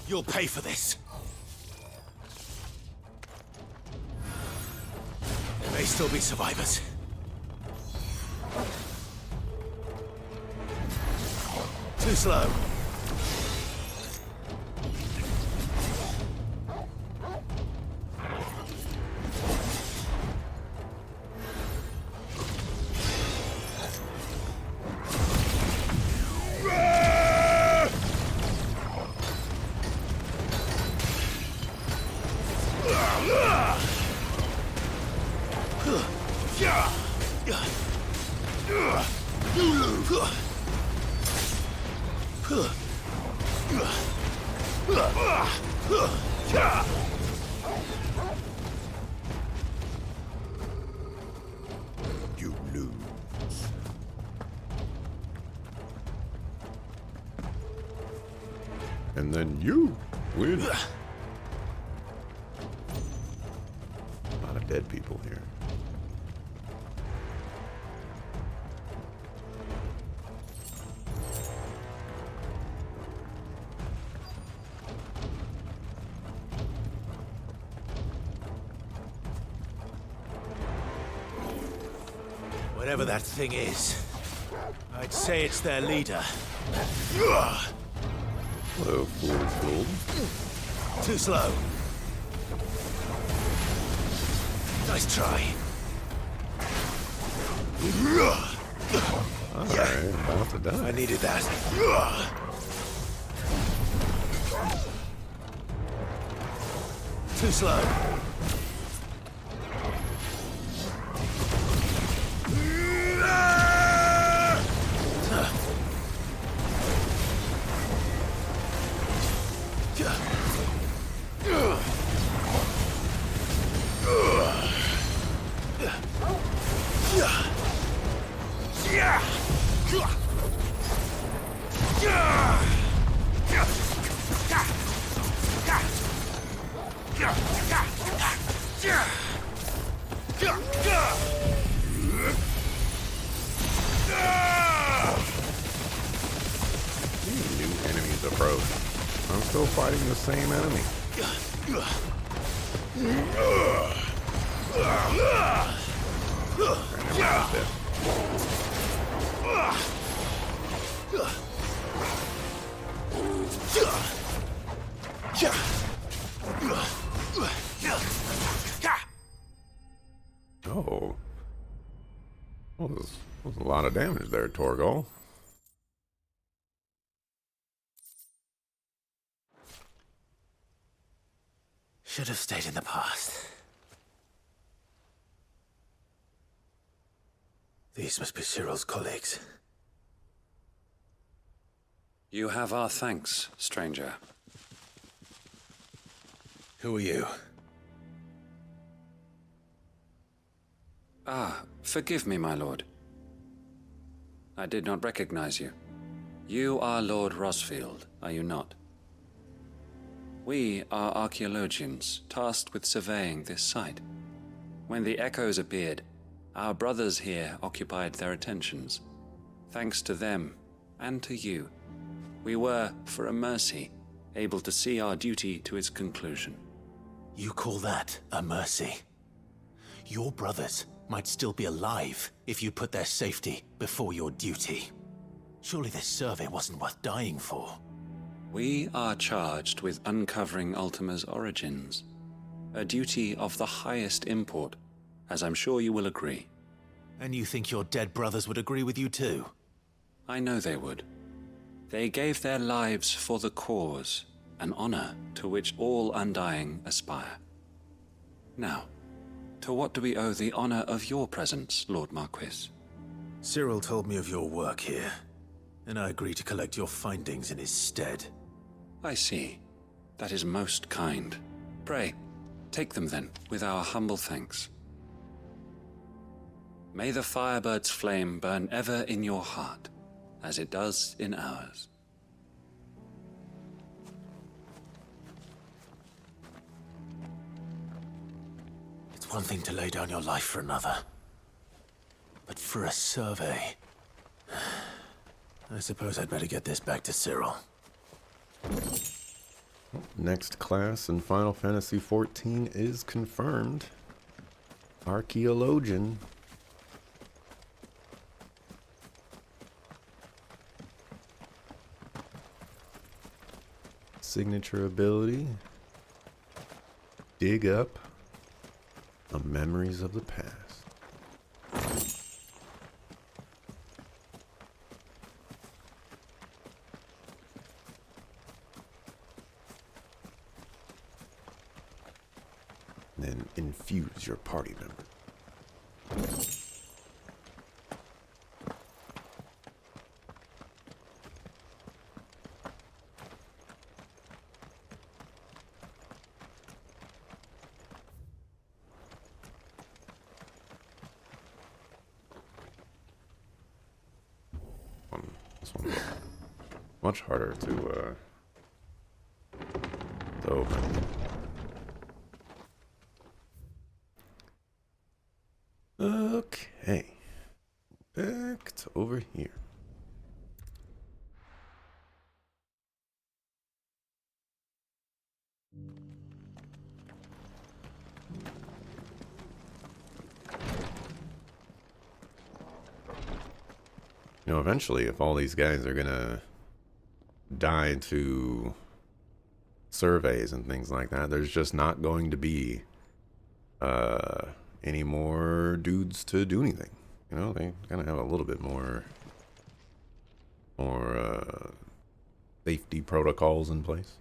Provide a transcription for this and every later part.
You'll pay for this. There may still be survivors. Too slow. You lose. And then you win. A lot of dead people here. Whatever that thing is, I'd say it's their leader. Hello, fool's gold. Too slow. Nice try. Alright, about to die. I needed that. Too slow. New enemies approach. I'm still fighting the same enemy. Oh. Well, there's a lot of damage there, Torgal. Should have stayed in the past. These must be Cyril's colleagues. You have our thanks, stranger. Who are you? Ah, forgive me, my lord. I did not recognize you. You are Lord Rosfield, are you not? We are archaeologians, tasked with surveying this site. When the echoes appeared, our brothers here occupied their attentions. Thanks to them, and to you, we were, for a mercy, able to see our duty to its conclusion. You call that a mercy? Your brothers might still be alive if you put their safety before your duty. Surely this survey wasn't worth dying for. We are charged with uncovering Ultima's origins, a duty of the highest import, as I'm sure you will agree. And you think your dead brothers would agree with you too? I know they would. They gave their lives for the cause, an honor to which all Undying aspire. Now, to what do we owe the honor of your presence, Lord Marquis? Cyril told me of your work here, and I agreed to collect your findings in his stead. I see. That is most kind. Pray, take them then, with our humble thanks. May the Firebird's flame burn ever in your heart, as it does in ours. It's one thing to lay down your life for another, but for a survey... I suppose I'd better get this back to Cyril. Next class in Final Fantasy XIV is confirmed. Archaeologian. Signature ability. Dig up the memories of the past. Then infuse your party member. This one's much harder to open. Okay. Back to over here. You know, eventually, if all these guys are gonna die to surveys and things like that, there's just not going to be any more dudes to do anything. You know, they gotta have a little bit more safety protocols in place.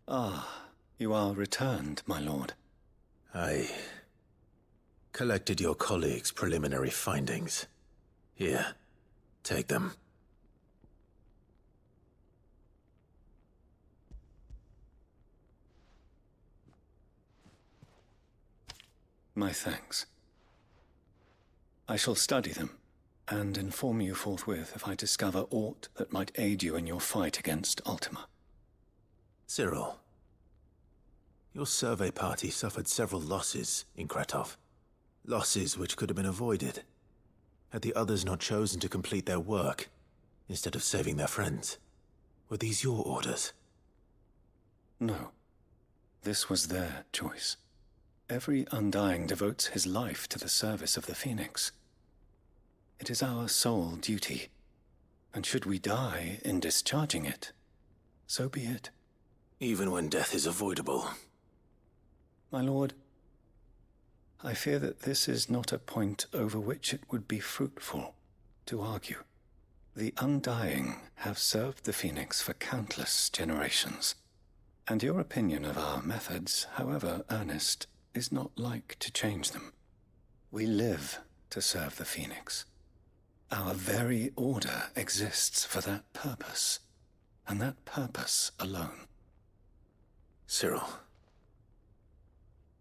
Ah, you are returned, my lord. I collected your colleagues' preliminary findings. Here, take them. My thanks. I shall study them, and inform you forthwith if I discover aught that might aid you in your fight against Ultima. Cyril, your survey party suffered several losses in Kratov. Losses which could have been avoided, had the others not chosen to complete their work, instead of saving their friends. Were these your orders? No. This was their choice. Every Undying devotes his life to the service of the Phoenix. It is our sole duty, and should we die in discharging it, so be it. Even when death is avoidable. My lord, I fear that this is not a point over which it would be fruitful to argue. The Undying have served the Phoenix for countless generations, and your opinion of our methods, however earnest, is not like to change them. We live to serve the Phoenix. Our very order exists for that purpose, and that purpose alone. Cyril,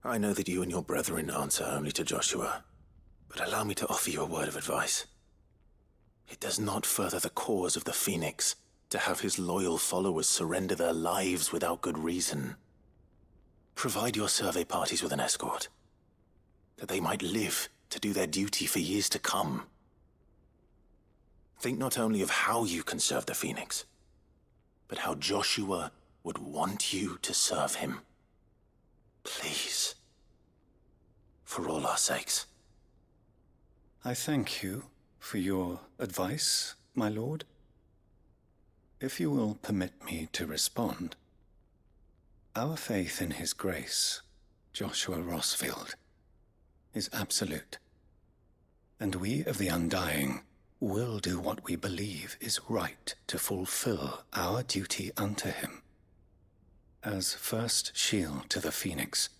I know that you and your brethren answer only to Joshua, but allow me to offer you a word of advice. It does not further the cause of the Phoenix to have his loyal followers surrender their lives without good reason. Provide your survey parties with an escort, that they might live to do their duty for years to come. Think not only of how you can serve the Phoenix, but how Joshua would want you to serve him. Please. For all our sakes. I thank you for your advice, my lord. If you will permit me to respond, our faith in his grace, Joshua Rosfield, is absolute. And we of the Undying will do what we believe is right to fulfill our duty unto him. As first shield to the Phoenix,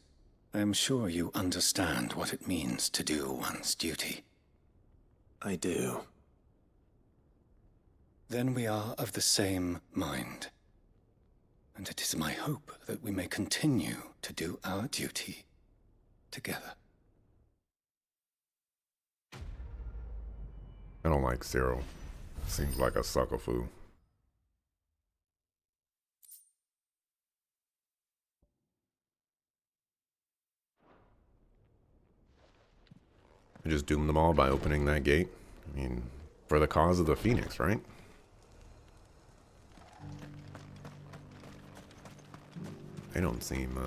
I am sure you understand what it means to do one's duty. I do. Then we are of the same mind. And it is my hope that we may continue to do our duty together. I don't like Cyril. Seems like a sucker foo. I just doomed them all by opening that gate. I mean, for the cause of the Phoenix, right? They don't seem,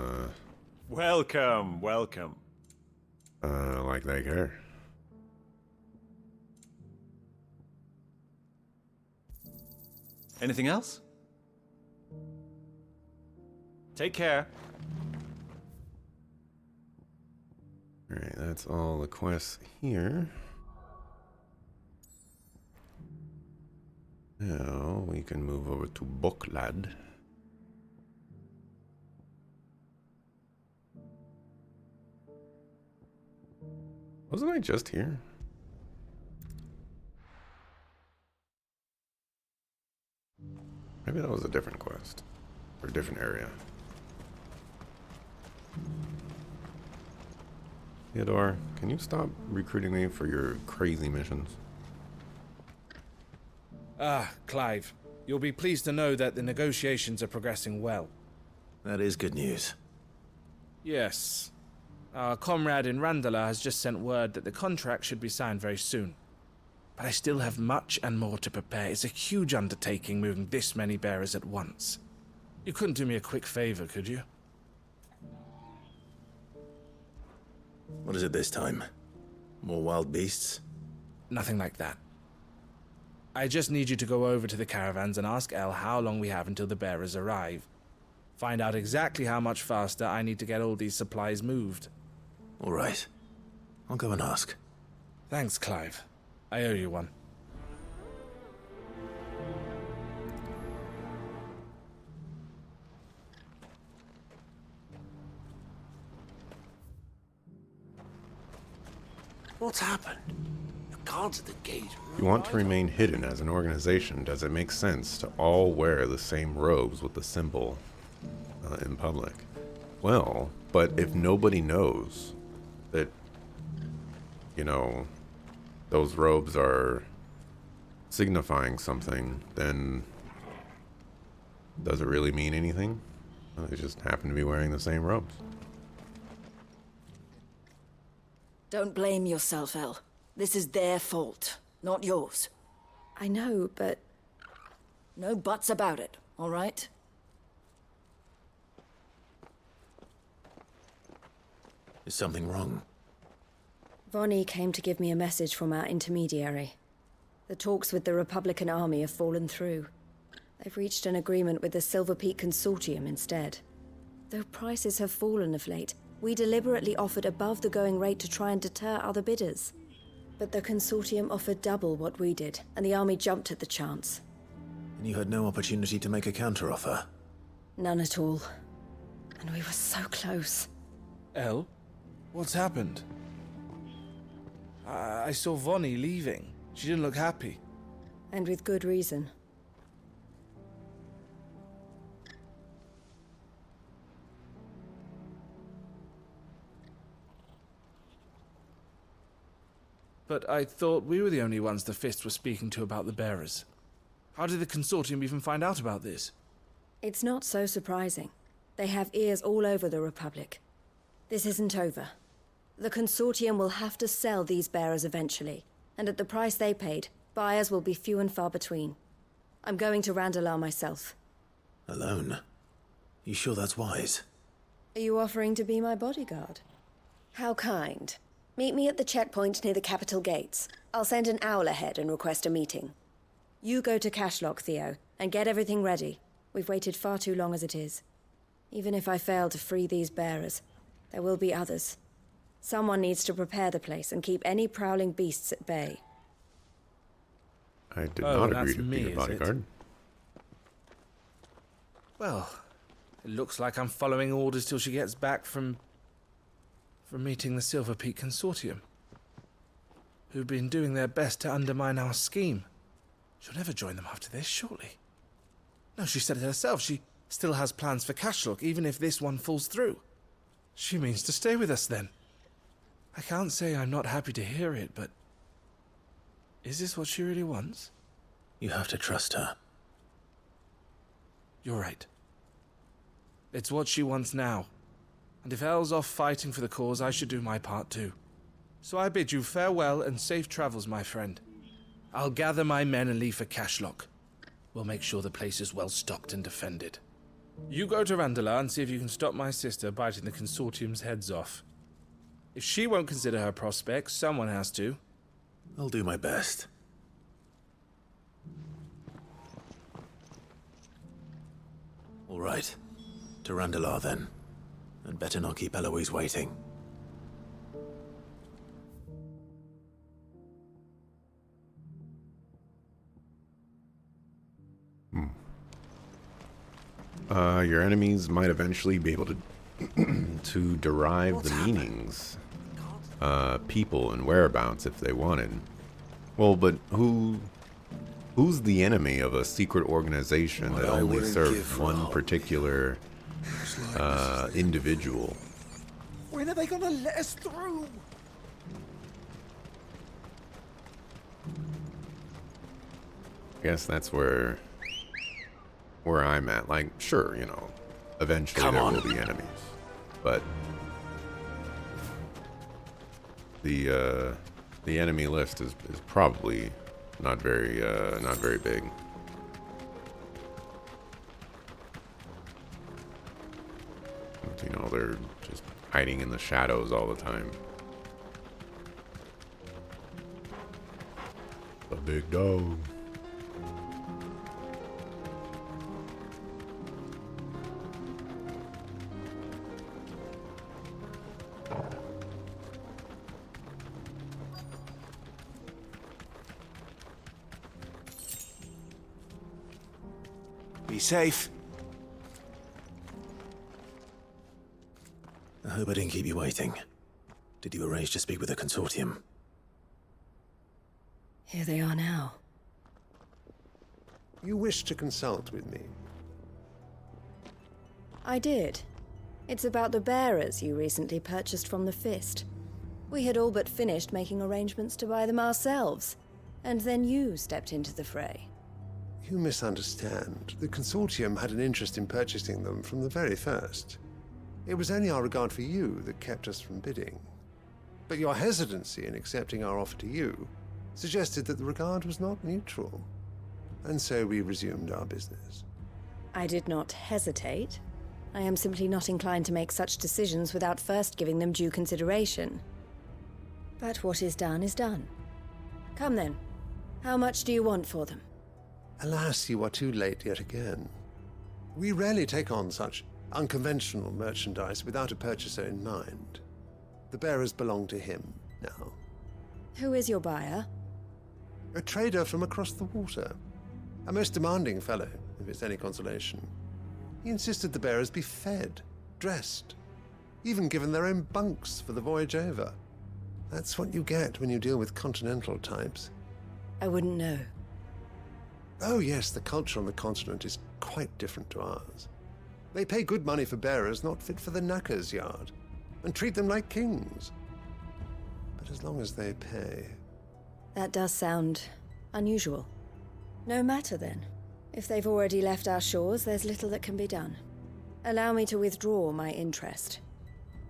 Welcome, welcome. like they care. Anything else? Take care. Alright, that's all the quests here. Now we can move over to Boklad. Wasn't I just here? Maybe that was a different quest. Or a different area. Theodore, can you stop recruiting me for your crazy missions? Ah, Clive. You'll be pleased to know that the negotiations are progressing well. That is good news. Yes. Our comrade in Randala has just sent word that the contract should be signed very soon. But I still have much and more to prepare. It's a huge undertaking moving this many bearers at once. You couldn't do me a quick favor, could you? What is it this time? More wild beasts? Nothing like that. I just need you to go over to the caravans and ask El how long we have until the bearers arrive. Find out exactly how much faster I need to get all these supplies moved. All right. I'll go and ask. Thanks, Clive. I owe you one. What's happened? The guards at the gate. If you want to remain hidden as an organization, does it make sense to all wear the same robes with the symbol in public? Well, but if nobody knows that, you know, those robes are signifying something, then does it really mean anything? Well, they just happen to be wearing the same robes. Don't blame yourself, El. This is their fault, not yours. I know, but... no buts about it, all right? Is something wrong? Vonnie came to give me a message from our intermediary. The talks with the Republican army have fallen through. They've reached an agreement with the Silver Peak Consortium instead. Though prices have fallen of late, we deliberately offered above the going rate to try and deter other bidders. But the Consortium offered double what we did, and the army jumped at the chance. And you had no opportunity to make a counteroffer? None at all. And we were so close. El? What's happened? I saw Vonnie leaving. She didn't look happy. And with good reason. But I thought we were the only ones the Fist were speaking to about the bearers. How did the Consortium even find out about this? It's not so surprising. They have ears all over the Republic. This isn't over. The Consortium will have to sell these bearers eventually, and at the price they paid, buyers will be few and far between. I'm going to Randalar myself. Alone? You sure that's wise? Are you offering to be my bodyguard? How kind. Meet me at the checkpoint near the capital gates. I'll send an owl ahead and request a meeting. You go to Cashlock, Theo, and get everything ready. We've waited far too long as it is. Even if I fail to free these bearers, there will be others. Someone needs to prepare the place and keep any prowling beasts at bay. I did not agree to be me, your bodyguard. Well, it looks like I'm following orders till she gets back from meeting the Silver Peak Consortium, who've been doing their best to undermine our scheme. She'll never join them after this, surely. No, she said it herself. She still has plans for Cashlock, even if this one falls through. She means to stay with us, then. I can't say I'm not happy to hear it, but... is this what she really wants? You have to trust her. You're right. It's what she wants now. And if El's off fighting for the cause, I should do my part too. So I bid you farewell and safe travels, my friend. I'll gather my men and leave for Cashlock. We'll make sure the place is well stocked and defended. You go to Randalar and see if you can stop my sister biting the Consortium's heads off. If she won't consider her prospects, someone has to. I'll do my best. All right. To Randalar, then. And better not keep Eloise waiting. Your enemies might eventually be able to to derive the meanings, people and whereabouts if they wanted. Well, but who's the enemy of a secret organization that only serves one particular individual? When are they gonna let us through? I guess that's where I'm at. Like, sure, you know, eventually there will be enemies, but the enemy list is probably not very big. You know, they're just hiding in the shadows all the time. The big dog. Be safe. I hope I didn't keep you waiting. Did you arrange to speak with the Consortium? Here they are now. You wish to consult with me? I did. It's about the bearers you recently purchased from the Fist. We had all but finished making arrangements to buy them ourselves, and then you stepped into the fray. You misunderstand. The Consortium had an interest in purchasing them from the very first. It was only our regard for you that kept us from bidding. But your hesitancy in accepting our offer to you suggested that the regard was not mutual. And so we resumed our business. I did not hesitate. I am simply not inclined to make such decisions without first giving them due consideration. But what is done is done. Come then. How much do you want for them? Alas, you are too late yet again. We rarely take on such unconventional merchandise without a purchaser in mind. The bearers belong to him now. Who is your buyer? A trader from across the water. A most demanding fellow, if it's any consolation. He insisted the bearers be fed, dressed, even given their own bunks for the voyage over. That's what you get when you deal with continental types. I wouldn't know. Oh yes, the culture on the continent is quite different to ours. They pay good money for bearers not fit for the knacker's yard, and treat them like kings. But as long as they pay... That does sound unusual. No matter then. If they've already left our shores, there's little that can be done. Allow me to withdraw my interest.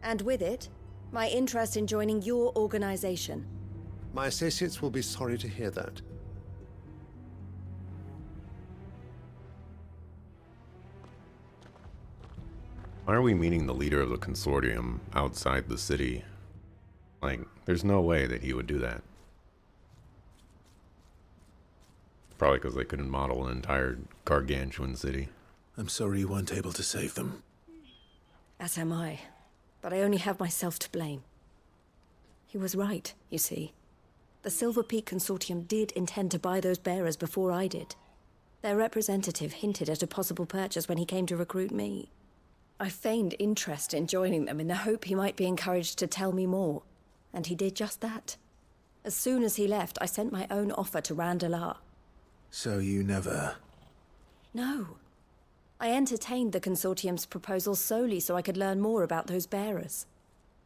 And with it, my interest in joining your organization. My associates will be sorry to hear that. Why are we meeting the leader of the Consortium outside the city? Like, there's no way that he would do that. Probably because they couldn't model an entire gargantuan city. I'm sorry you weren't able to save them. As am I. But I only have myself to blame. He was right, you see. The Silver Peak Consortium did intend to buy those bearers before I did. Their representative hinted at a possible purchase when he came to recruit me. I feigned interest in joining them in the hope he might be encouraged to tell me more, and he did just that. As soon as he left, I sent my own offer to Randalar. So you never... No. I entertained the Consortium's proposal solely so I could learn more about those bearers.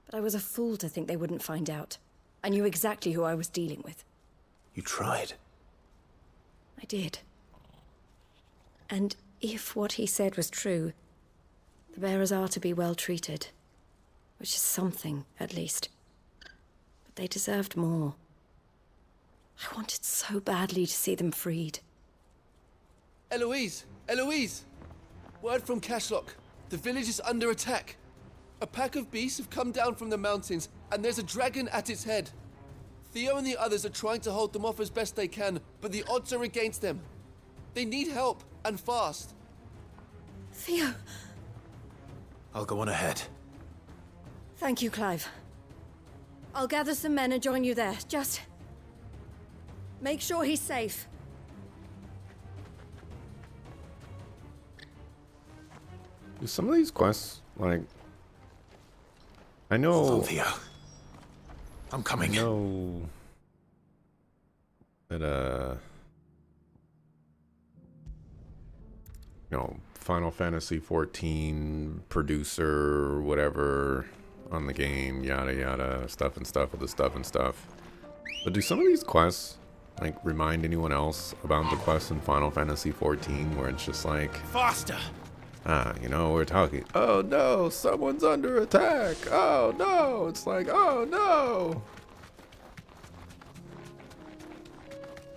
But I was a fool to think they wouldn't find out. I knew exactly who I was dealing with. You tried. I did. And if what he said was true, the bearers are to be well treated. Which is something, at least. But they deserved more. I wanted so badly to see them freed. Eloise! Eloise! Word from Cashlock. The village is under attack. A pack of beasts have come down from the mountains, and there's a dragon at its head. Theo and the others are trying to hold them off as best they can, but the odds are against them. They need help, and fast. Theo. I'll go on ahead. Thank you, Clive. I'll gather some men and join you there. Just make sure he's safe. Do some of these quests, like... I know... Hold on, Theo. I'm coming. I know... that, you know, Final Fantasy XIV producer, whatever, on the game, yada yada, stuff and stuff with the stuff and stuff. But do some of these quests, like, remind anyone else about the quests in Final Fantasy XIV, where it's just like... Faster! You know, we're talking, oh no, someone's under attack, oh no, it's like, oh no!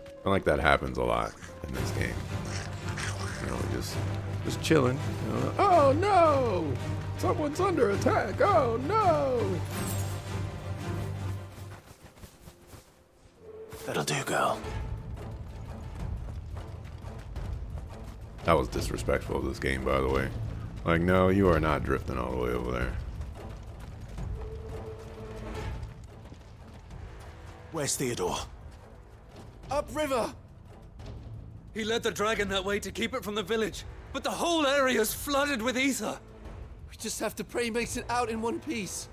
I feel like that happens a lot in this game. You know, just chilling, you know, oh no! Someone's under attack, oh no! That'll do, girl. That was disrespectful of this game, by the way. Like, no, you are not drifting all the way over there. Where's Theodore? Upriver! He led the dragon that way to keep it from the village, but the whole area's flooded with ether. We just have to pray he makes it out in one piece.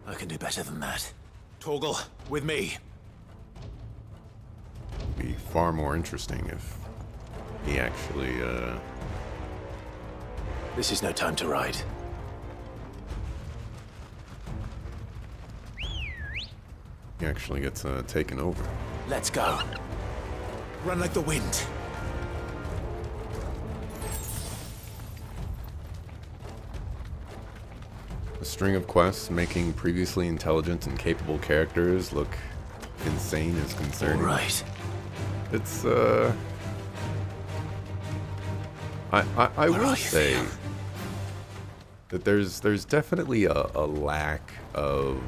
I can do better than that. Torgal, with me. It'd be far more interesting if he actually, This is no time to ride. he actually gets taken over. Let's go. Run like the wind. A string of quests making previously intelligent and capable characters look insane is concerning. All right. It's, I will say that there's definitely a lack of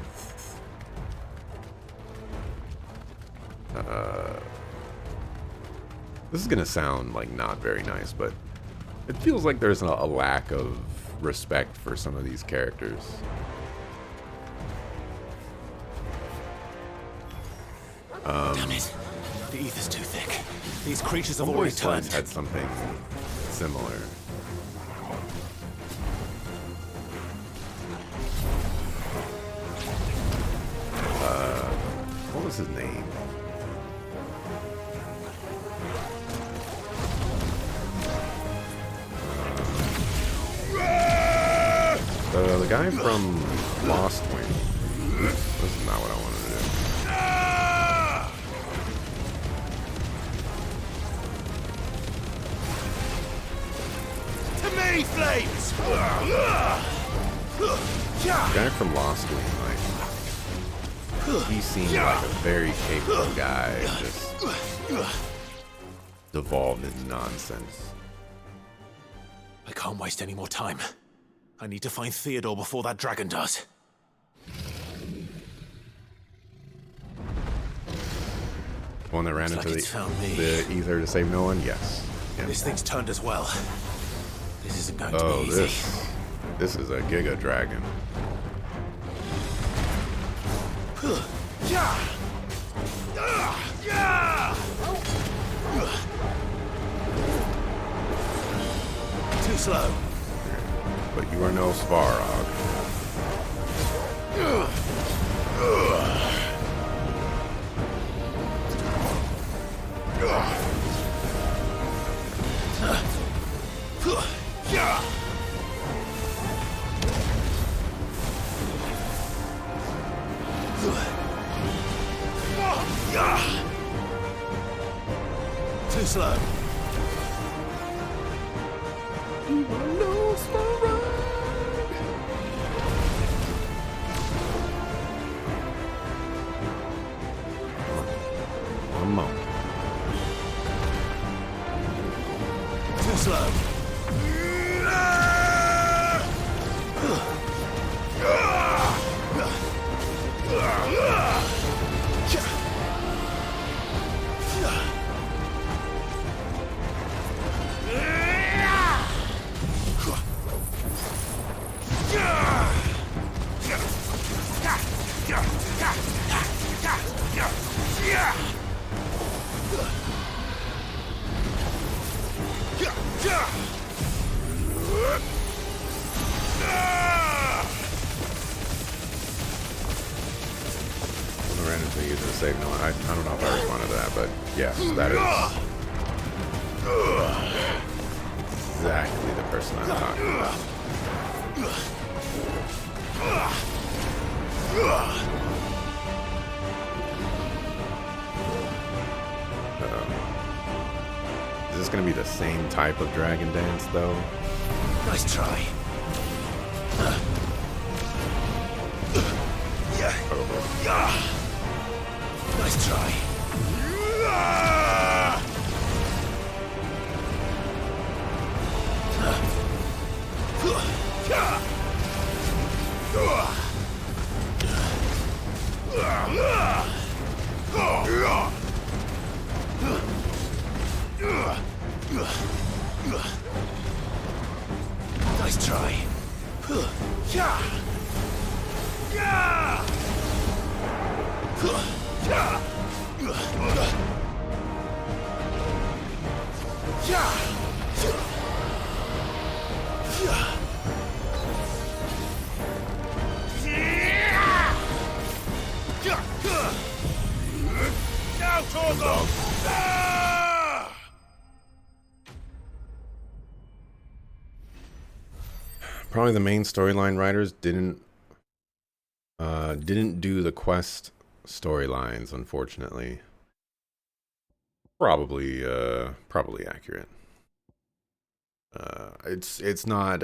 this is gonna sound like not very nice, but it feels like there's a lack of respect for some of these characters. Damn it. The ether's too thick. These creatures have already turned. Had something similar. What was his name? The guy from Lost Wing. This is not what I wanted to do. To me, flames! The guy from Lost Wing, like, he seemed like a very capable guy, just devolved in nonsense. I can't waste any more time. I need to find Theodore before that dragon does. One that ran Looks into like it's found me. the ether to save no one? Yes. Yeah. This thing's turned as well. This isn't going to be easy. This is a Giga Dragon. Too slow. But you are no Svarog. Too slow. You are no Svarog. One moment. Too slow. save note. I don't know if I responded to that, but yes, that is exactly the person I'm talking about. Is this going to be the same type of dragon dance, though? Nice try. Nice try. Nice try. Now, Torgo! Probably the main storyline writers didn't do the quest storylines, unfortunately. Probably accurate. It's not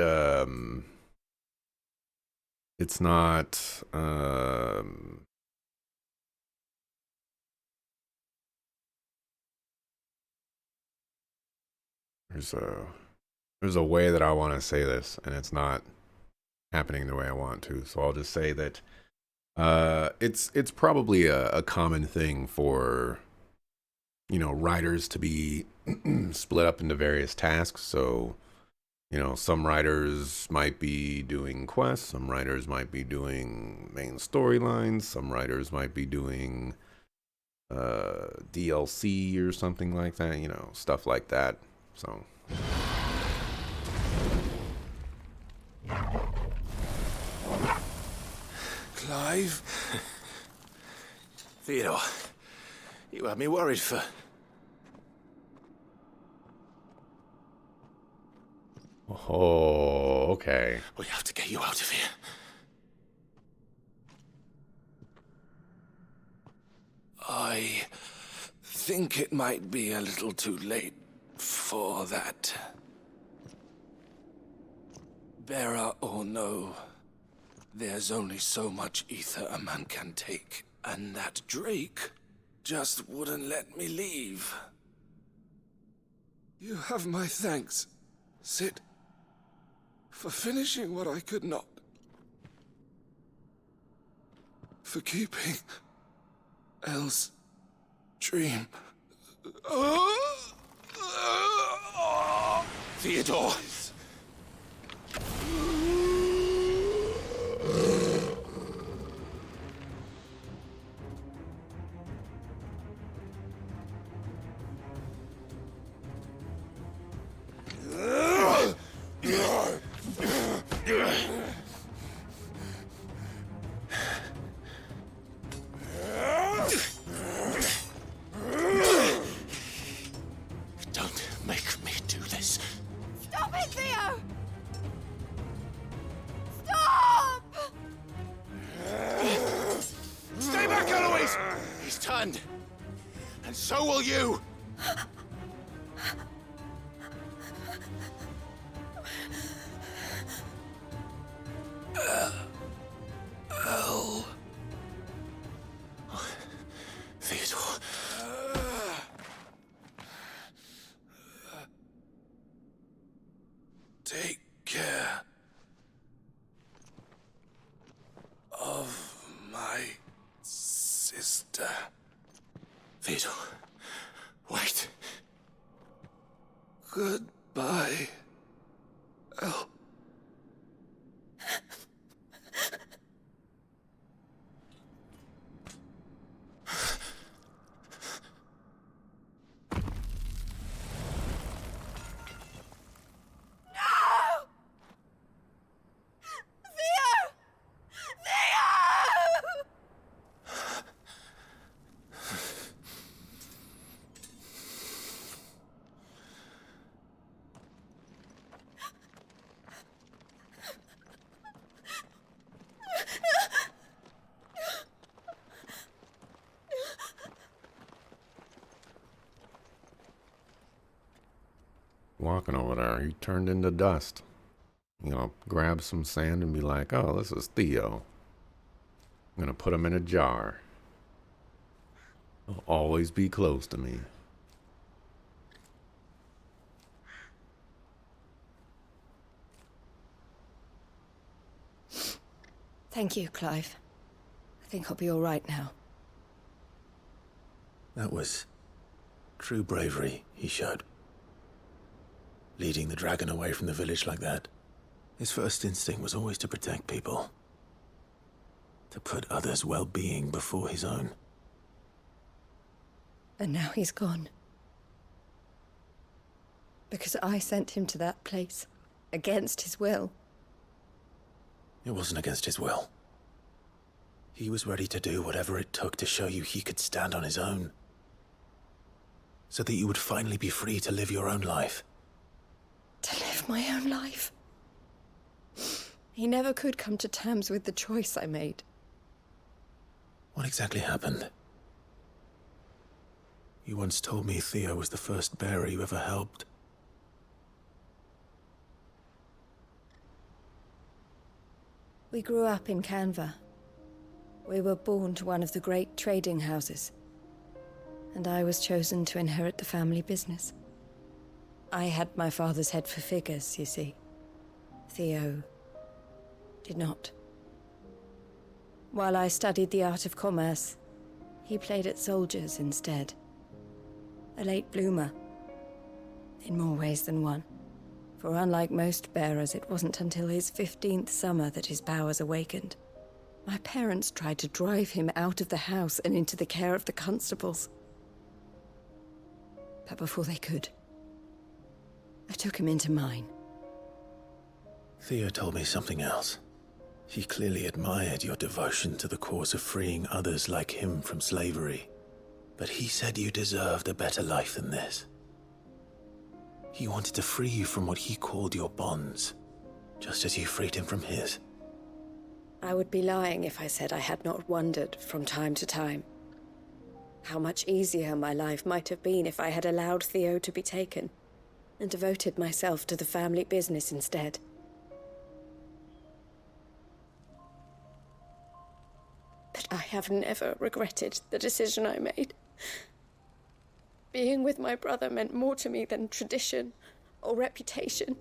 there's a way that I want to say this, and it's not happening the way I want to. So I'll just say that it's probably a common thing for, you know, writers to be split up into various tasks. So, you know, some writers might be doing quests, some writers might be doing main storylines, some writers might be doing DLC or something like that, you know, stuff like that. So Clive? Theodore, you had me worried for... Oh, okay. We have to get you out of here. I think it might be a little too late for that. Bearer or no, there's only so much ether a man can take, and that Drake just wouldn't let me leave. You have my thanks, Cid, for finishing what I could not. For keeping Elle's dream. Theodore! Don't make me do this. Stop it, Theo! Stop! Stay back, Eloise! He's turned. And so will you! Elle. Theodore. Take care of my sister. Theodore, wait. Goodbye, Elle. walking over there. He turned into dust. You know, grab some sand and be like, oh, this is Theo. I'm gonna put him in a jar. He'll always be close to me. Thank you, Clive. I think I'll be all right now. That was true bravery he showed. Leading the dragon away from the village like that. His first instinct was always to protect people. To put others' well-being before his own. And now he's gone. Because I sent him to that place, against his will. It wasn't against his will. He was ready to do whatever it took to show you he could stand on his own. So that you would finally be free to live your own life. To live my own life? He never could come to terms with the choice I made. What exactly happened? You once told me Theo was the first bearer you ever helped. We grew up in Canva. We were born to one of the great trading houses. And I was chosen to inherit the family business. I had my father's head for figures, you see. Theo did not. While I studied the art of commerce, he played at soldiers instead. A late bloomer, in more ways than one. For unlike most bearers, it wasn't until his 15th summer that his powers awakened. My parents tried to drive him out of the house and into the care of the constables. But before they could, I took him into mine. Theo told me something else. He clearly admired your devotion to the cause of freeing others like him from slavery. But he said you deserved a better life than this. He wanted to free you from what he called your bonds, just as you freed him from his. I would be lying if I said I had not wondered from time to time how much easier my life might have been if I had allowed Theo to be taken and devoted myself to the family business instead. But I have never regretted the decision I made. Being with my brother meant more to me than tradition or reputation.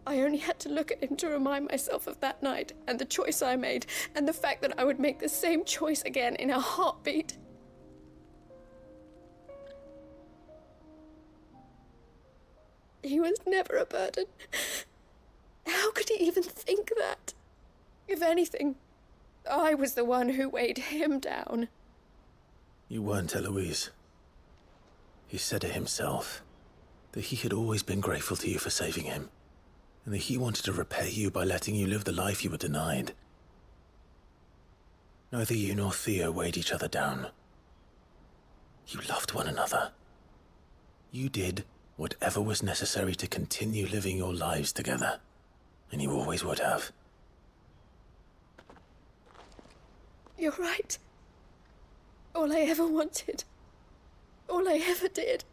I only had to look at him to remind myself of that night and the choice I made and the fact that I would make the same choice again in a heartbeat. He was never a burden. How could he even think that? If anything, I was the one who weighed him down. You weren't, Eloise. He said it himself, that he had always been grateful to you for saving him, and that he wanted to repay you by letting you live the life you were denied. Neither you nor Theo weighed each other down. You loved one another. You did whatever was necessary to continue living your lives together, and you always would have. You're right. All I ever wanted, all I ever did,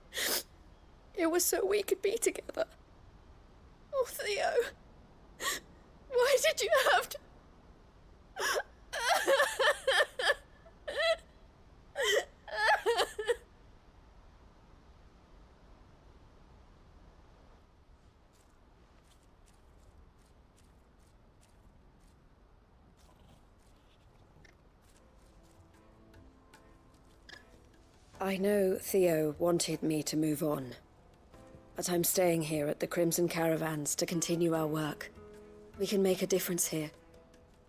it was so we could be together. Oh, Theo, why did you have to... I know Theo wanted me to move on, but I'm staying here at the Crimson Caravans to continue our work. We can make a difference here.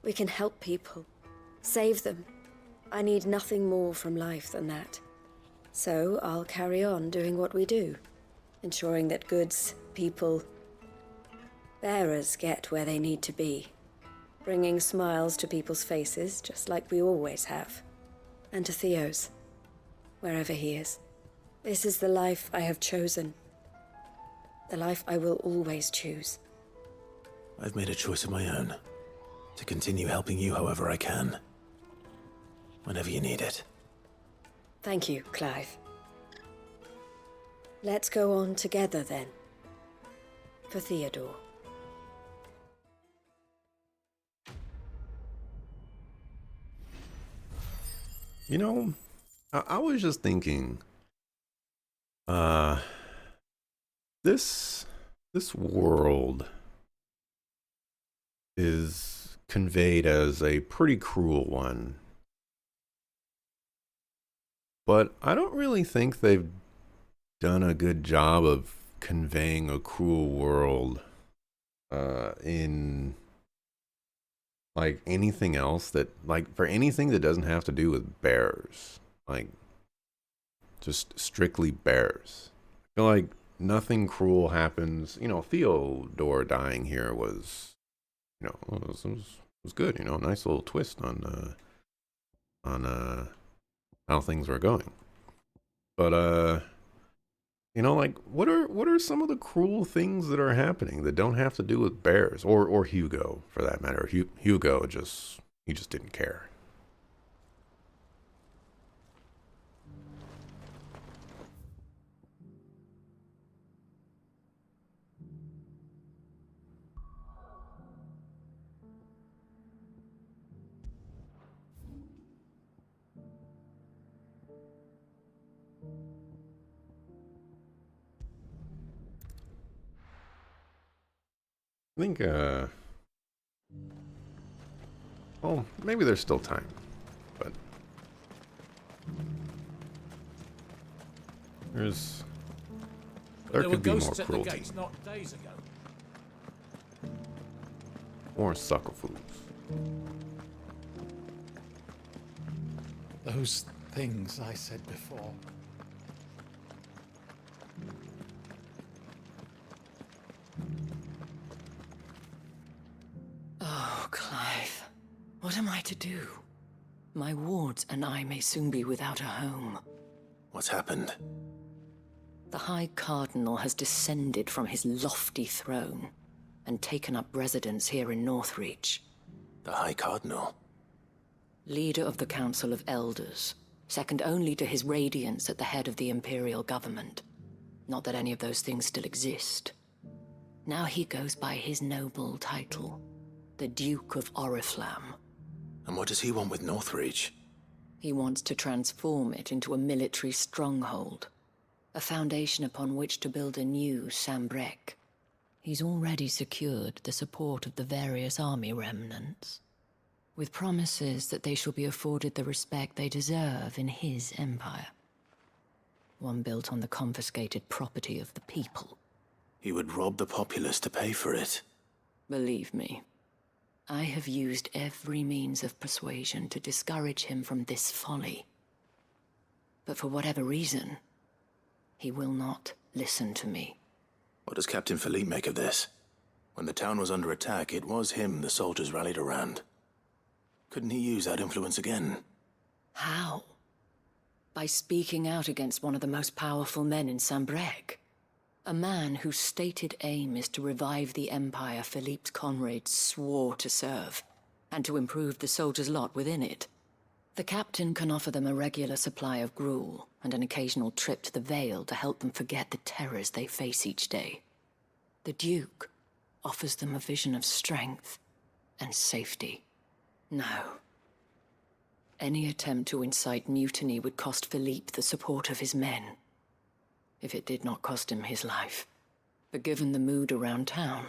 We can help people, save them. I need nothing more from life than that. So I'll carry on doing what we do, ensuring that goods, people, bearers get where they need to be, bringing smiles to people's faces just like we always have, and to Theo's. Wherever he is. This is the life I have chosen. The life I will always choose. I've made a choice of my own, to continue helping you however I can, whenever you need it. Thank you, Clive. Let's go on together then. For Theodore. You know, I was just thinking, this world is conveyed as a pretty cruel one, but I don't really think they've done a good job of conveying a cruel world in like anything else that, like, for anything that doesn't have to do with bears, like just strictly bears. I feel like nothing cruel happens. You know, Theodore dying here was, you know, was good. You know, nice little twist on how things were going. But you know, like, what are some of the cruel things that are happening that don't have to do with bears or Hugo, for that matter? Hugo just didn't care. I think, well, maybe there's still time, but there could be more cruelty. Gates not days ago. More sucker foods. Those things I said before. Oh, Clive. What am I to do? My wards and I may soon be without a home. What's happened? The High Cardinal has descended from his lofty throne and taken up residence here in Northreach. The High Cardinal? Leader of the Council of Elders, second only to his Radiance at the head of the Imperial government. Not that any of those things still exist. Now he goes by his noble title, the Duke of Oriflamme. And what does he want with Northreach? He wants to transform it into a military stronghold, a foundation upon which to build a new Sambrec. He's already secured the support of the various army remnants, with promises that they shall be afforded the respect they deserve in his empire. One built on the confiscated property of the people. He would rob the populace to pay for it. Believe me, I have used every means of persuasion to discourage him from this folly. But for whatever reason, he will not listen to me. What does Captain Philippe make of this? When the town was under attack, it was him the soldiers rallied around. Couldn't he use that influence again? How? By speaking out against one of the most powerful men in Sambrec. A man whose stated aim is to revive the empire Philippe's comrades swore to serve, and to improve the soldiers' lot within it. The captain can offer them a regular supply of gruel, and an occasional trip to the Vale to help them forget the terrors they face each day. The Duke offers them a vision of strength and safety. No. Any attempt to incite mutiny would cost Philippe the support of his men. If it did not cost him his life. But given the mood around town,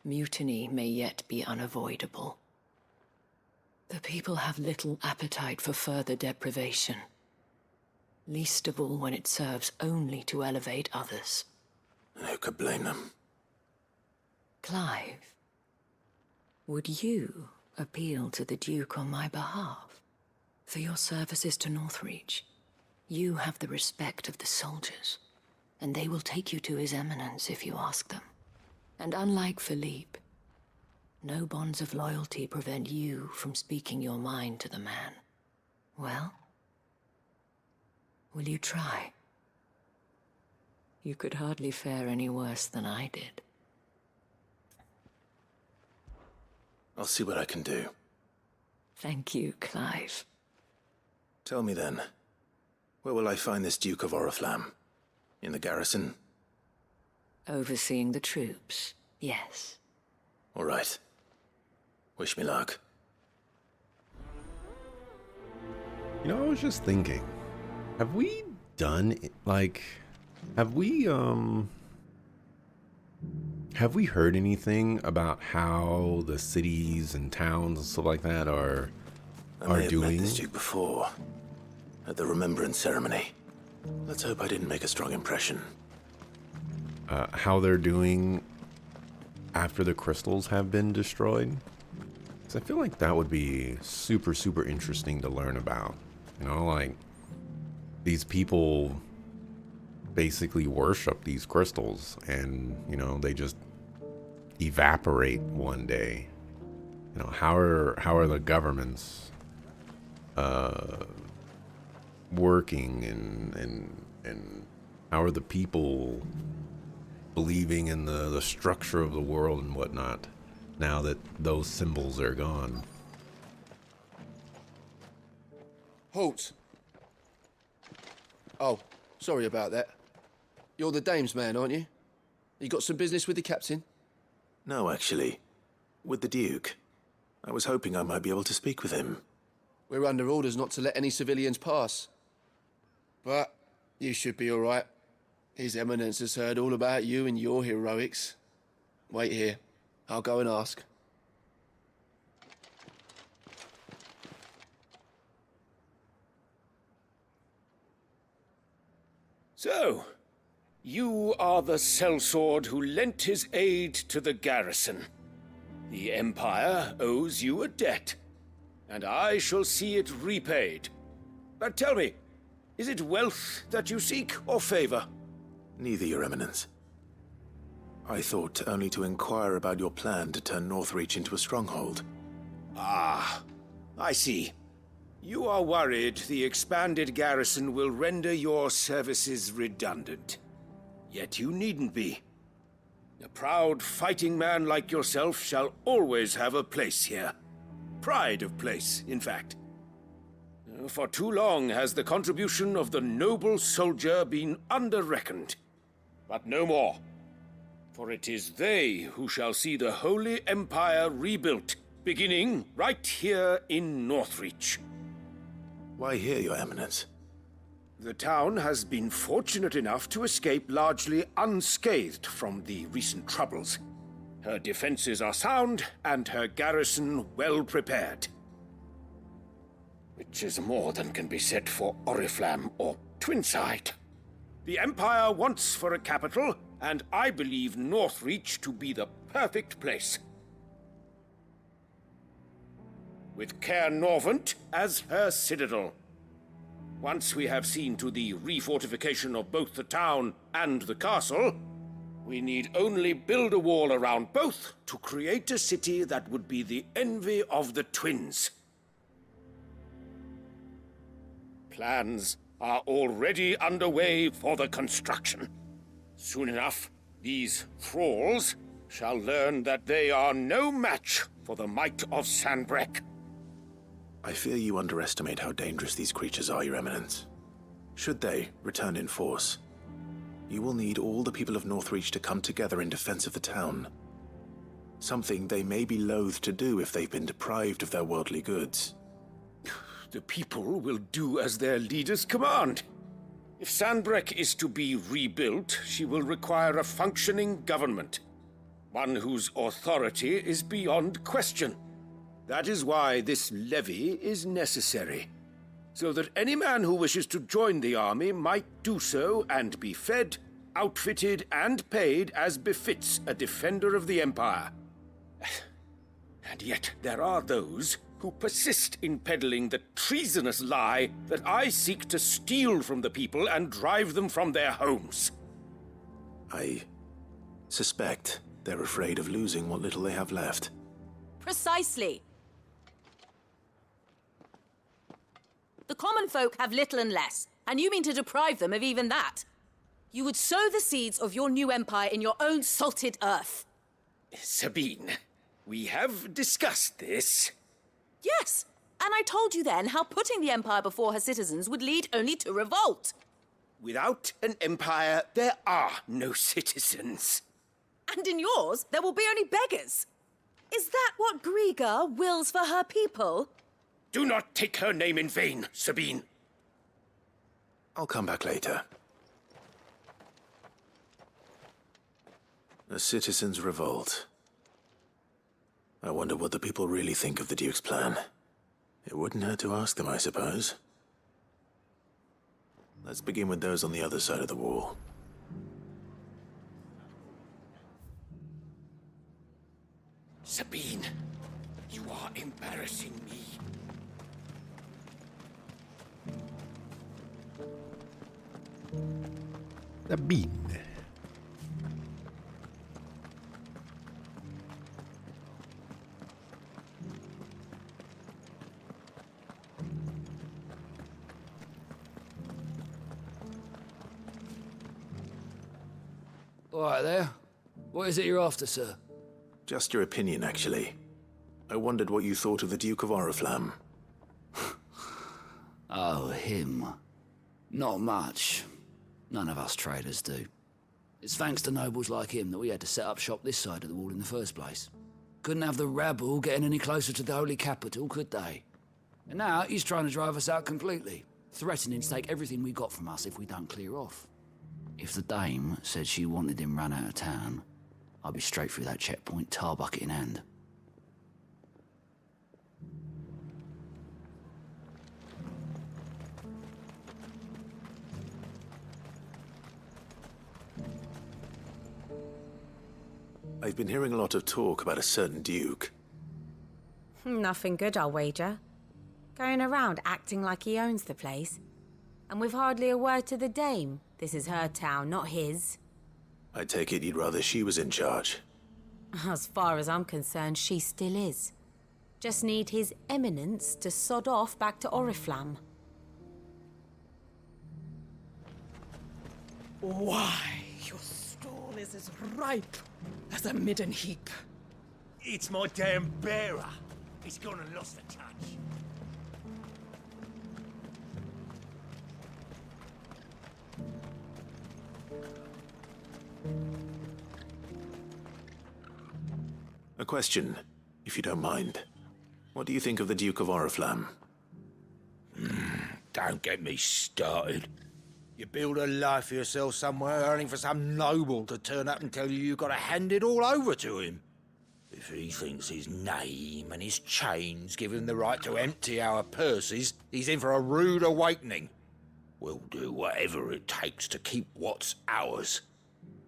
mutiny may yet be unavoidable. The people have little appetite for further deprivation. Least of all when it serves only to elevate others. And who could blame them? Clive, would you appeal to the Duke on my behalf? For your services to Northreach, you have the respect of the soldiers, and they will take you to His Eminence if you ask them. And unlike Philippe, no bonds of loyalty prevent you from speaking your mind to the man. Well, will you try? You could hardly fare any worse than I did. I'll see what I can do. Thank you, Clive. Tell me then, where will I find this Duke of Oriflamme? In the garrison? Overseeing the troops, yes. All right. Wish me luck. You know, I was just thinking, have we done, like, have we heard anything about how the cities and towns and stuff like that are Met doing? this dude before, at the Remembrance ceremony. Let's hope I didn't make a strong impression. How they're doing after the crystals have been destroyed? Because I feel like that would be super, super interesting to learn about. You know, like, these people basically worship these crystals and, you know, they just evaporate one day. You know, how are the governments working and how are the people believing in the structure of the world and whatnot now that those symbols are gone? Halt! Oh, sorry about that. You're the dame's man, aren't you? You got some business with the captain? No, actually. With the Duke. I was hoping I might be able to speak with him. We're under orders not to let any civilians pass. But you should be all right. His Eminence has heard all about you and your heroics. Wait here. I'll go and ask. So, you are the sellsword who lent his aid to the garrison. The Empire owes you a debt, and I shall see it repaid. But tell me, is it wealth that you seek, or favor? Neither, Your Eminence. I thought only to inquire about your plan to turn Northreach into a stronghold. Ah, I see. You are worried the expanded garrison will render your services redundant. Yet you needn't be. A proud fighting man like yourself shall always have a place here. Pride of place, in fact. For too long has the contribution of the noble soldier been under-reckoned. But no more. For it is they who shall see the Holy Empire rebuilt, beginning right here in Northreach. Why here, Your Eminence? The town has been fortunate enough to escape largely unscathed from the recent troubles. Her defenses are sound, and her garrison well prepared. Which is more than can be said for Oriflamme or Twinside. The Empire wants for a capital, and I believe Northreach to be the perfect place. With Caer Norvent as her citadel. Once we have seen to the refortification of both the town and the castle, we need only build a wall around both to create a city that would be the envy of the twins. Plans are already underway for the construction. Soon enough, these thralls shall learn that they are no match for the might of Sanbreque. I fear you underestimate how dangerous these creatures are, Your Eminence. Should they return in force, you will need all the people of Northreach to come together in defense of the town. Something they may be loath to do if they've been deprived of their worldly goods. The people will do as their leaders command. If Sanbreque is to be rebuilt, she will require a functioning government. One whose authority is beyond question. That is why this levy is necessary, so that any man who wishes to join the army might do so and be fed, outfitted, and paid as befits a defender of the Empire. And yet there are those who persist in peddling the treasonous lie that I seek to steal from the people and drive them from their homes. I suspect they're afraid of losing what little they have left. Precisely. The common folk have little and less, and you mean to deprive them of even that. You would sow the seeds of your new empire in your own salted earth. Sabine, we have discussed this. Yes, and I told you then how putting the empire before her citizens would lead only to revolt. Without an empire, there are no citizens. And in yours, there will be only beggars. Is that what Griga wills for her people? Do not take her name in vain, Sabine. I'll come back later. A citizens' revolt. I wonder what the people really think of the Duke's plan. It wouldn't hurt to ask them, I suppose. Let's begin with those on the other side of the wall. Sabine, you are embarrassing me. Sabine. All right there. What is it you're after, sir? Just your opinion, actually. I wondered what you thought of the Duke of Oriflamme. Oh, him. Not much. None of us traders do. It's thanks to nobles like him that we had to set up shop this side of the wall in the first place. Couldn't have the rabble getting any closer to the holy capital, could they? And now he's trying to drive us out completely, threatening to take everything we got from us if we don't clear off. If the dame said she wanted him run out of town, I'd be straight through that checkpoint, tar bucket in hand. I've been hearing a lot of talk about a certain Duke. Nothing good, I'll wager. Going around acting like he owns the place. And with hardly a word to the dame. This is her town, not his. I take it you'd rather she was in charge. As far as I'm concerned, she still is. Just need his eminence to sod off back to Oriflamme. Why, your stall is as ripe as a midden heap. It's my damn bearer. He's gone and lost the touch. A question, if you don't mind. What do you think of the Duke of Oriflamme? Don't get me started. You build a life for yourself somewhere, earning for some noble to turn up and tell you you've got to hand it all over to him. If he thinks his name and his chains give him the right to empty our purses, he's in for a rude awakening. We'll do whatever it takes to keep what's ours.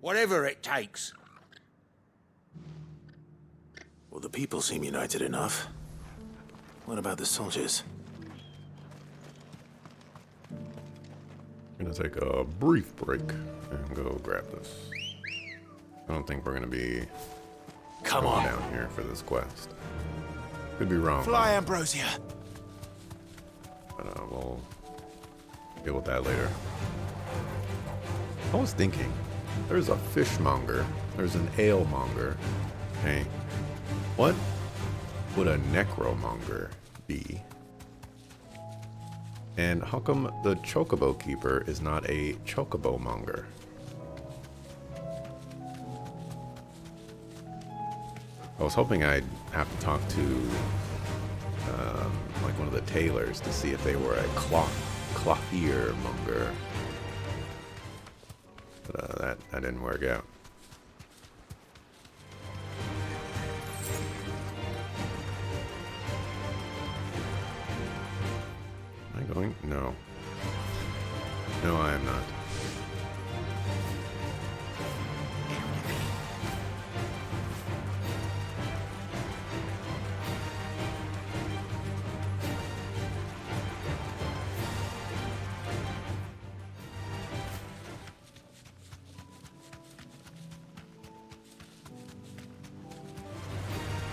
Whatever it takes. Well, the people seem united enough. What about the soldiers? I'm gonna take a brief break and go grab this. I don't think we're gonna be Come going on down here for this quest. Could be wrong. Fly, Ambrosia! But we'll deal with that later. I was thinking, there's a fishmonger, there's an alemonger. Okay, what would a necromonger be? And how come the chocobo keeper is not a chocobo monger? I was hoping I'd have to talk to like one of the tailors to see if they were a clothier monger. But that didn't work out. Am I going? No. No, I am not.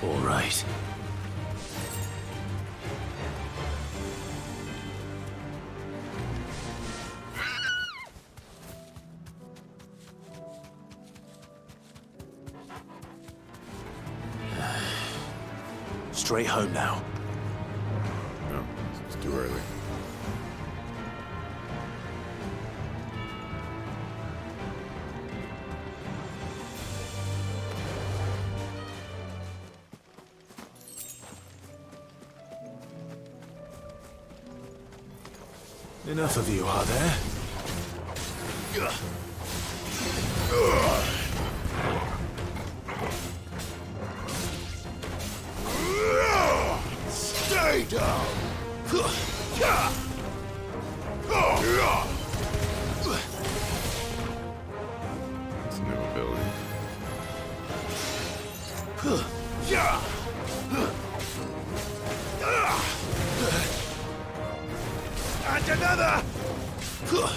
All right. Straight home now. No, it's too early. Enough of you, are there? Stay down! It's a new ability. And another! Fuck.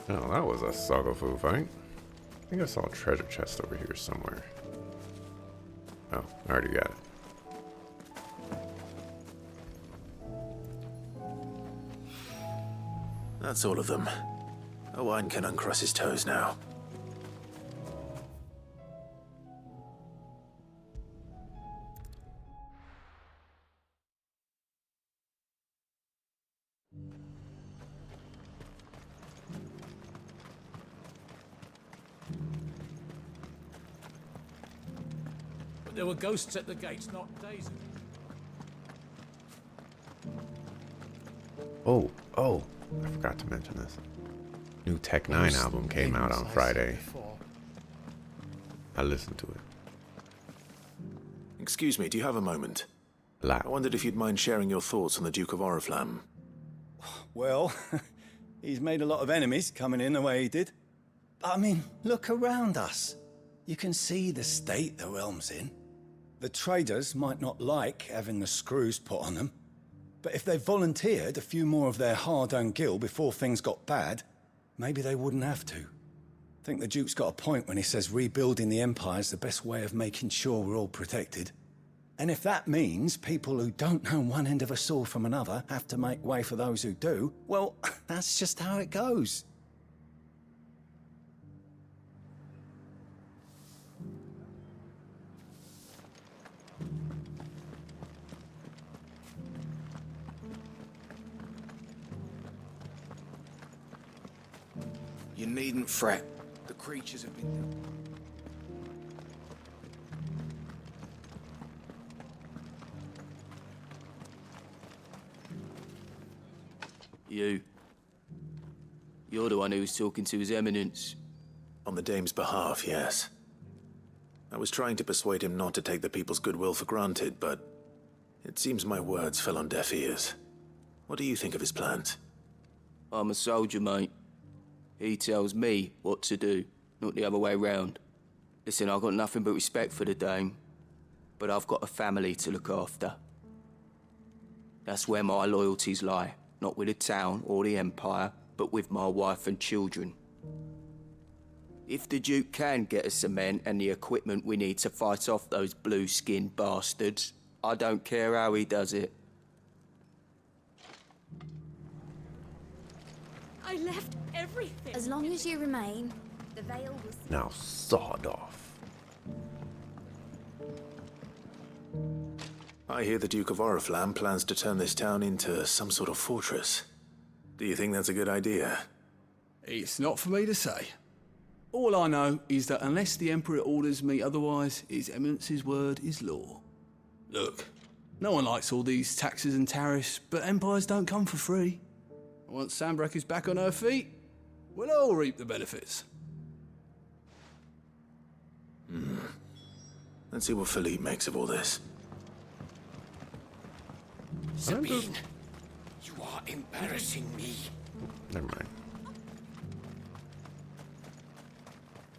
Oh, that was a Sagafu fight. I think I saw a treasure chest over here somewhere. Oh, I already got it. That's all of them. Owain can uncross his toes now. But there were ghosts at the gates, not days. Oh, I forgot to mention this. New Tech 9 album came out on Friday. I listened to it. Excuse me, do you have a moment? Loud. I wondered if you'd mind sharing your thoughts on the Duke of Oriflamme. Well, he's made a lot of enemies coming in the way he did. I mean, look around us. You can see the state the realm's in. The traders might not like having the screws put on them, but if they volunteered a few more of their hard-earned gil before things got bad, maybe they wouldn't have to. I think the Duke's got a point when he says rebuilding the Empire's the best way of making sure we're all protected. And if that means people who don't know one end of a sword from another have to make way for those who do, well, that's just how it goes. You needn't fret. The creatures have been... You're the one who was talking to His Eminence. On the Dame's behalf, yes. I was trying to persuade him not to take the people's goodwill for granted, but it seems my words fell on deaf ears. What do you think of his plans? I'm a soldier, mate. He tells me what to do, not the other way round. Listen, I've got nothing but respect for the Dame, but I've got a family to look after. That's where my loyalties lie, not with the town or the Empire, but with my wife and children. If the Duke can get us the men and the equipment we need to fight off those blue-skinned bastards, I don't care how he does it. I left everything. As long as you remain, the veil will... Now sawed off. I hear the Duke of Oriflamme plans to turn this town into some sort of fortress. Do you think that's a good idea? It's not for me to say. All I know is that unless the Emperor orders me otherwise, His Eminence's word is law. Look, no one likes all these taxes and tariffs, but empires don't come for free. Once Sanbreque is back on her feet, we'll all reap the benefits. Let's see what Philippe makes of all this. Sabine, you are embarrassing me. Never mind.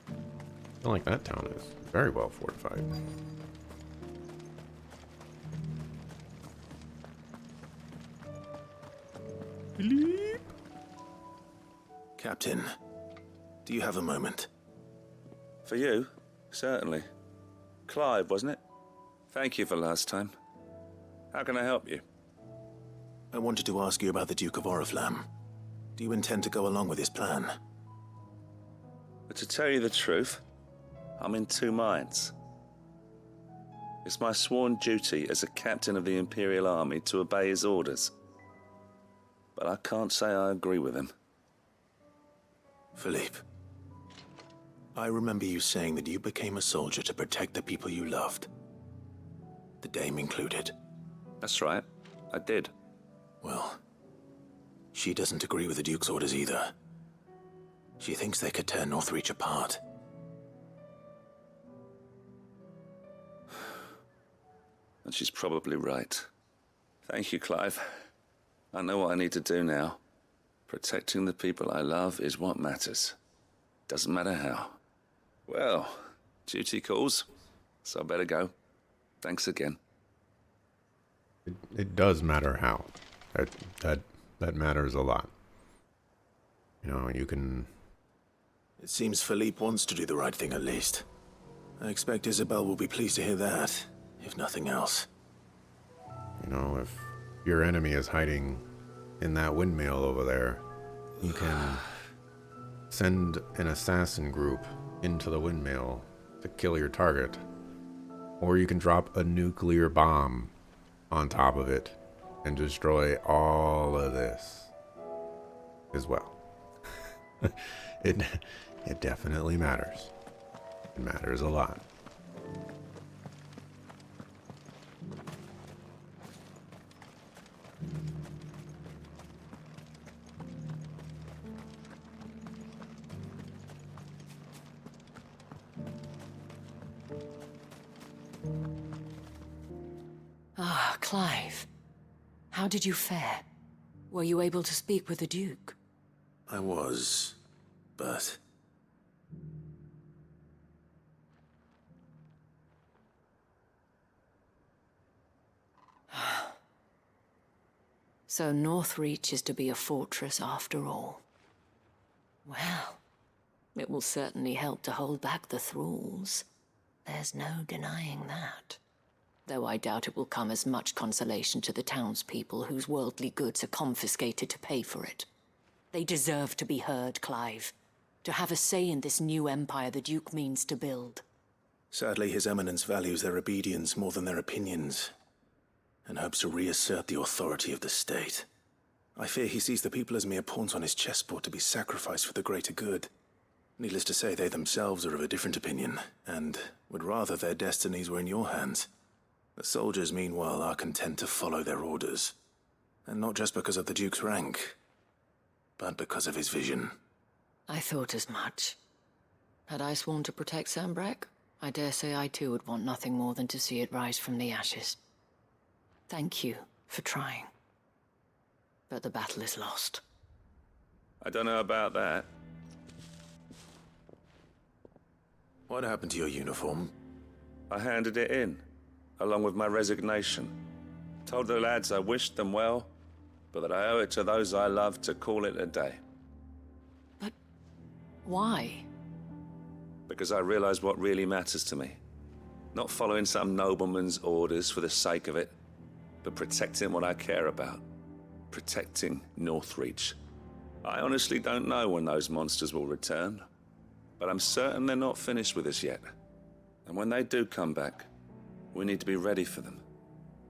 I feel like that town is very well fortified. Captain, do you have a moment? For you? Certainly. Clive, wasn't it? Thank you for last time. How can I help you? I wanted to ask you about the Duke of Oriflamme. Do you intend to go along with his plan? But to tell you the truth, I'm in two minds. It's my sworn duty as a captain of the Imperial Army to obey his orders. But I can't say I agree with him. Philippe, I remember you saying that you became a soldier to protect the people you loved. The Dame included. That's right, I did. Well, she doesn't agree with the Duke's orders either. She thinks they could tear Northreach apart. And she's probably right. Thank you, Clive. I know what I need to do now. Protecting the people I love is what matters. Doesn't matter how. Well, duty calls, so I better go. Thanks again. It does matter how. That matters a lot. You know, you can... It seems Philippe wants to do the right thing at least. I expect Isabel will be pleased to hear that, if nothing else. You know, if your enemy is hiding in that windmill over there, you can send an assassin group into the windmill to kill your target. Or you can drop a nuclear bomb on top of it and destroy all of this as well. It definitely matters. It matters a lot. Ah, Clive. How did you fare? Were you able to speak with the Duke? I was, but... So Northreach is to be a fortress after all. Well, it will certainly help to hold back the thralls. There's no denying that. Though I doubt it will come as much consolation to the townspeople whose worldly goods are confiscated to pay for it. They deserve to be heard, Clive. To have a say in this new empire the Duke means to build. Sadly, His Eminence values their obedience more than their opinions, and hopes to reassert the authority of the state. I fear he sees the people as mere pawns on his chessboard to be sacrificed for the greater good. Needless to say, they themselves are of a different opinion, and would rather their destinies were in your hands. The soldiers, meanwhile, are content to follow their orders. And not just because of the Duke's rank, but because of his vision. I thought as much. Had I sworn to protect Sanbreque, I dare say I too would want nothing more than to see it rise from the ashes. Thank you for trying. But the battle is lost. I don't know about that. What happened to your uniform? I handed it in, along with my resignation. Told the lads I wished them well, but that I owe it to those I love to call it a day. But why? Because I realized what really matters to me. Not following some nobleman's orders for the sake of it, but protecting what I care about. Protecting Northreach. I honestly don't know when those monsters will return, but I'm certain they're not finished with us yet. And when they do come back, we need to be ready for them.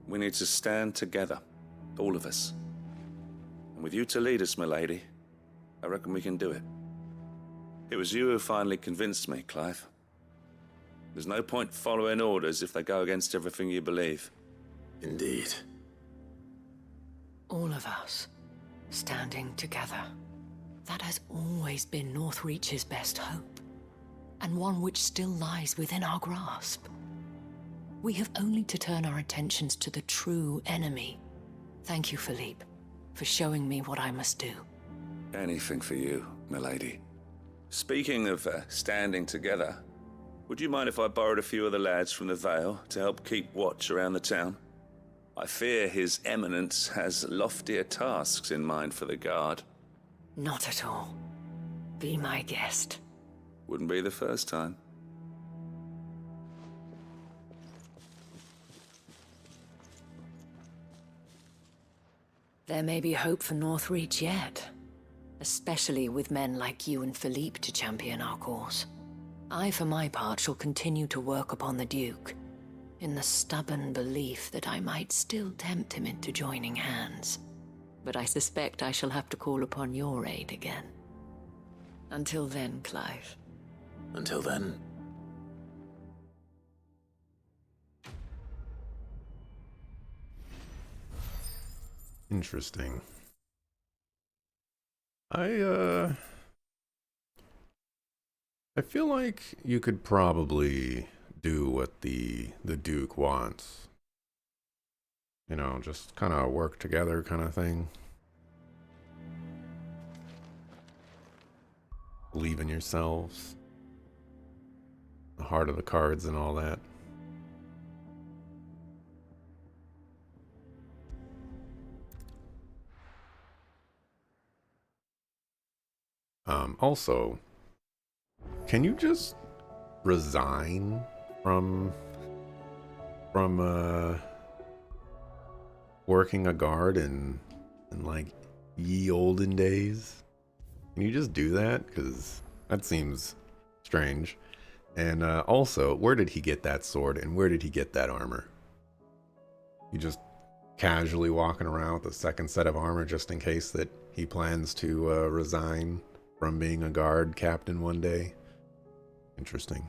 We need to stand together, all of us. And with you to lead us, milady, I reckon we can do it. It was you who finally convinced me, Clive. There's no point following orders if they go against everything you believe. Indeed. All of us, standing together. That has always been Northreach's best hope, and one which still lies within our grasp. We have only to turn our attentions to the true enemy. Thank you, Philippe, for showing me what I must do. Anything for you, milady. Speaking of standing together, would you mind if I borrowed a few of the lads from the Vale to help keep watch around the town? I fear His Eminence has loftier tasks in mind for the guard. Not at all. Be my guest. Wouldn't be the first time. There may be hope for Northreach yet. Especially with men like you and Philippe to champion our cause. I, for my part, shall continue to work upon the Duke, in the stubborn belief that I might still tempt him into joining hands. But I suspect I shall have to call upon your aid again. Until then, Clive. Until then. Interesting. I feel like you could probably do what the Duke wants. You know, just kind of work together kind of thing. Believe in yourselves. The heart of the cards and all that. Also, can you just resign from working a guard in like ye olden days? Can you just do that? Because that seems strange. And also, where did he get that sword and where did he get that armor? You just casually walking around with a second set of armor just in case that he plans to resign from being a guard captain one day. Interesting.